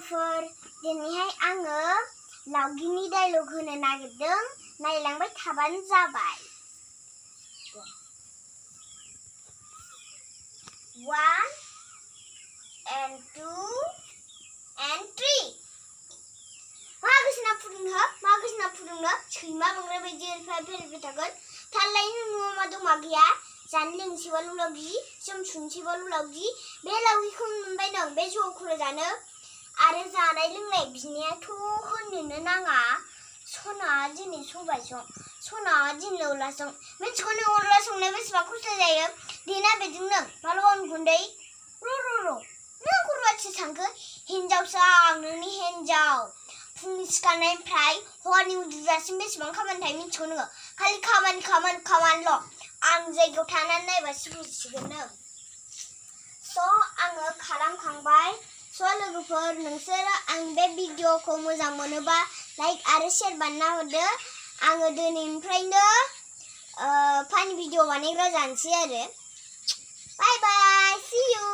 लोगोफोर दिनैहाय आङो लावगिनि डायलग होनो नागिरदों नायलांबाय थाबानो जाबाय 1 and 2 and 3 मा गोसोना फुदुंनो सैमा बांद्राय बायदि फैबाय थागोन थालायनो नुवा दंमा गैया जानो लोंसैबाल' लावगि जोम सुनसैबाल' लावगि बे लावगिखौ मोनबाय नों बे जौखौ जानो आरो जानाय लोंनाय बिनायाथ' होननोनो नाङा सना दिनै सबायजों सना दिनै अनलाजों मिथिगौ नों अनला संनाया बेसेबां खस्थ' जायो देना बेजों नों मालाबा अन गुन्दै र' नों खर'आथि सानखो हिन्जावसो आं नोंनि हिन्जाव फुंनि सिखारनायनिफ्राय हरनि उन्दुजासिम बेसेबां खामानि थायो मिथिगौ नोङो खालि खामानिल' आं जायगायाव थानानै नायबासो बुजिगोन नों स' आङो खालामखांबाय स' लोगोफोर नोंसोरो आं बे भिडिअखौ मोजां मोनोबा लाइक आरो शेयार बानायना हरदो आङो दिनैनिफ्रायनो फानि भिडिअ बानायग्रा जानोसै आरो बाय बाय सी यू